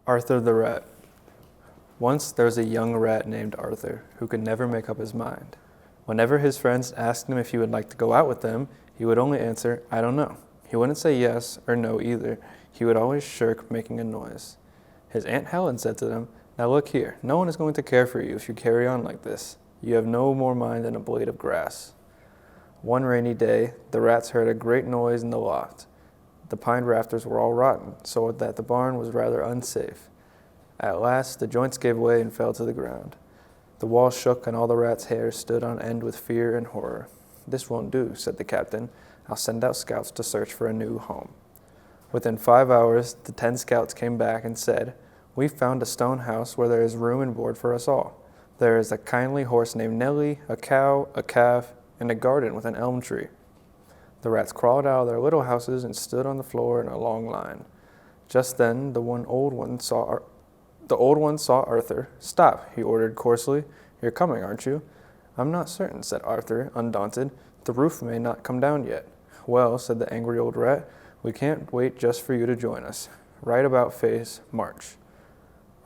Arthur the Rat. Once there was a young rat named Arthur who could never make up his mind. Whenever his friends asked him if he would like to go out with them, he would only answer, "I don't know." He wouldn't say yes or no either. He would always shirk making a noise. His Aunt Helen said to them, "Now look here, no one is going to care for you if you carry on like this. You have no more mind than a blade of grass." One rainy day, the rats heard a great noise in the loft. The pine rafters were all rotten, so that the barn was rather unsafe. At last, the joints gave way and fell to the ground. The walls shook, and all the rats' hair stood on end with fear and horror. "This won't do," said the captain. "I'll send out scouts to search for a new home." Within 5 hours, the 10 scouts came back and said, "We've found a stone house where there is room and board for us all. There is a kindly horse named Nellie, a cow, a calf, and a garden with an elm tree." The rats crawled out of their little houses and stood on the floor in a long line. Just then, the old one saw Arthur. "Stop," he ordered coarsely. "You're coming, aren't you?" "I'm not certain," said Arthur, undaunted. "The roof may not come down yet." "Well," said the angry old rat, "we can't wait just for you to join us. Right about face, march."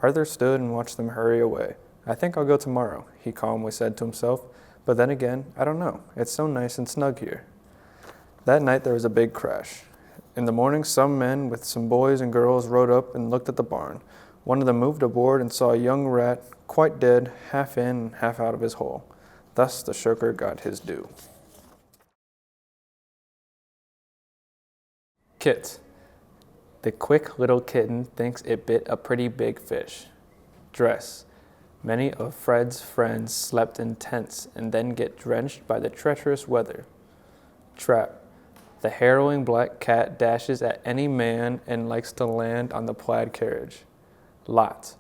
Arthur stood and watched them hurry away. "I think I'll go tomorrow," he calmly said to himself. "But then again, I don't know. It's so nice and snug here." That night there was a big crash. In the morning, some men with some boys and girls rode up and looked at the barn. One of them moved aboard and saw a young rat, quite dead, half in and half out of his hole. Thus the shirker got his due. Kit. The quick little kitten thinks it bit a pretty big fish. Dress. Many of Fred's friends slept in tents and then get drenched by the treacherous weather. Trap. The harrowing black cat dashes at any man and likes to land on the plaid carriage. Lot.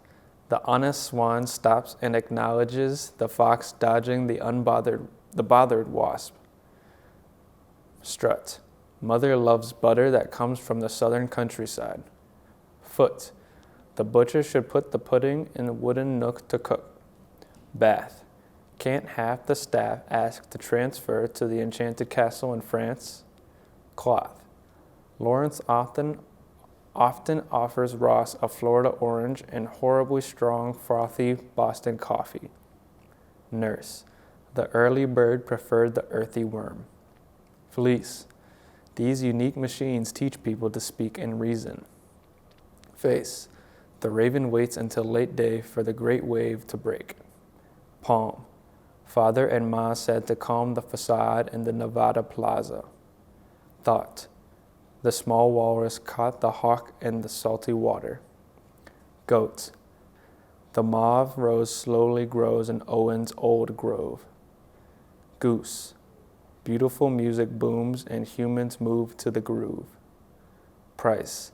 The honest swan stops and acknowledges the fox dodging the bothered wasp. Strut. Mother loves butter that comes from the southern countryside. Foot. The butcher should put the pudding in a wooden nook to cook. Bath. Can't half the staff ask to transfer to the enchanted castle in France? Cloth. Lawrence often offers Ross a Florida orange and horribly strong, frothy Boston coffee. Nurse. The early bird preferred the earthy worm. Fleece. These unique machines teach people to speak and reason. Face. The raven waits until late day for the great wave to break. Palm. Father and Ma said to calm the facade in the Nevada Plaza. Thought. The small walrus caught the hawk in the salty water. Goat. The mauve rose slowly grows in Owen's old grove. Goose. Beautiful music booms and humans move to the groove. Price.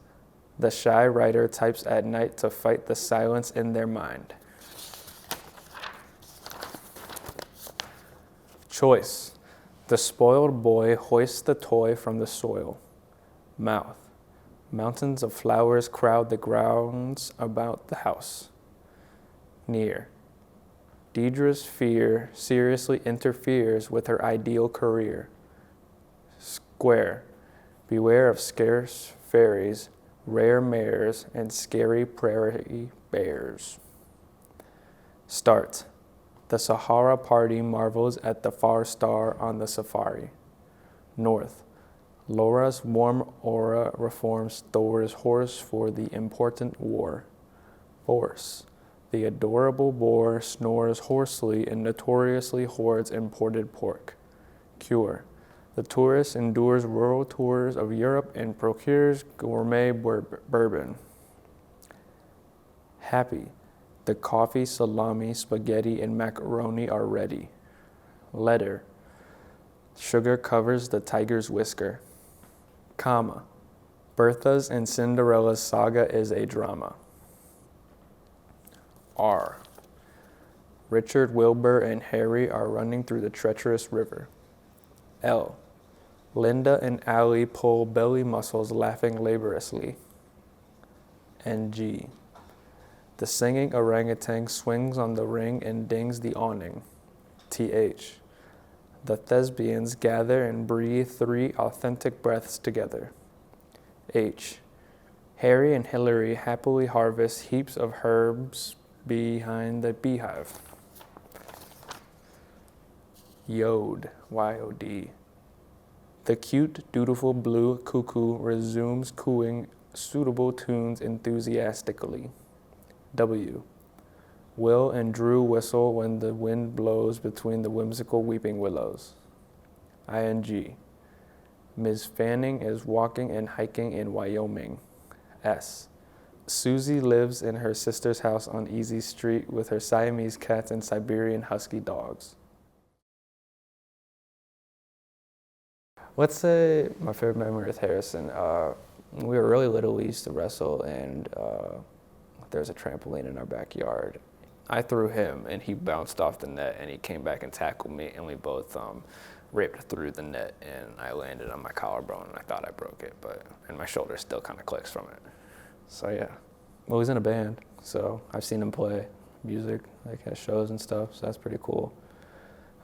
The shy writer types at night to fight the silence in their mind. Choice. The spoiled boy hoists the toy from the soil. Mouth. Mountains of flowers crowd the grounds about the house. Near. Deidre's fear seriously interferes with her ideal career. Square. Beware of scarce fairies, rare mares, and scary prairie bears. Start. The Sahara party marvels at the far star on the safari. North. Laura's warm aura reforms Thor's horse for the important war. Force. The adorable boar snores hoarsely and notoriously hoards imported pork. Cure. The tourist endures rural tours of Europe and procures gourmet bourbon. Happy. The coffee, salami, spaghetti, and macaroni are ready. Letter. Sugar covers the tiger's whisker. Comma. Bertha's and Cinderella's saga is a drama. R. Richard, Wilbur, and Harry are running through the treacherous river. L. Linda and Allie pull belly muscles laughing laboriously. And G. The singing orangutan swings on the ring and dings the awning. TH. The thespians gather and breathe 3 authentic breaths together. H. Harry and Hillary happily harvest heaps of herbs behind the beehive. Yod, Y-O-D. The cute, dutiful blue cuckoo resumes cooing suitable tunes enthusiastically. W. Will and Drew whistle when the wind blows between the whimsical weeping willows. ING. Ms. Fanning is walking and hiking in Wyoming. S. Susie lives in her sister's house on Easy Street with her Siamese cats and Siberian husky dogs. Let's say my favorite memory with Harrison. We were really little. We used to wrestle, and there's a trampoline in our backyard. I threw him, and he bounced off the net, and he came back and tackled me, and we both ripped through the net, and I landed on my collarbone, and I thought I broke it, and my shoulder still kind of clicks from it. So yeah. Well, he's in a band, so I've seen him play music, like at shows and stuff, so that's pretty cool.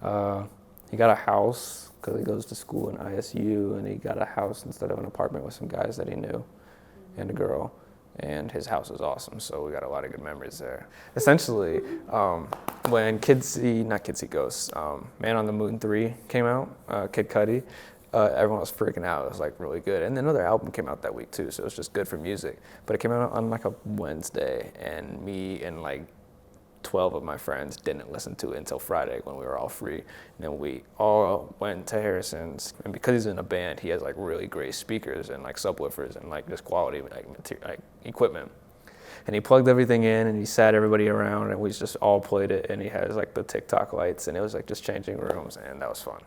He got a house because he goes to school in ISU, and he got a house instead of an apartment with some guys that he knew and a girl. And his house is awesome, so we got a lot of good memories there. Essentially, when Kids See Ghosts, Man on the Moon 3 came out, Kid Cudi, everyone was freaking out. It was like really good. And another album came out that week too, so it was just good for music. But it came out on like a Wednesday, and me and like 12 of my friends didn't listen to it until Friday when we were all free. And then we all went to Harrison's, and because he's in a band, he has like really great speakers and like subwoofers and like just quality like equipment. And he plugged everything in, and he sat everybody around, and we just all played it, and he has like the TikTok lights, and it was like just changing rooms, and that was fun.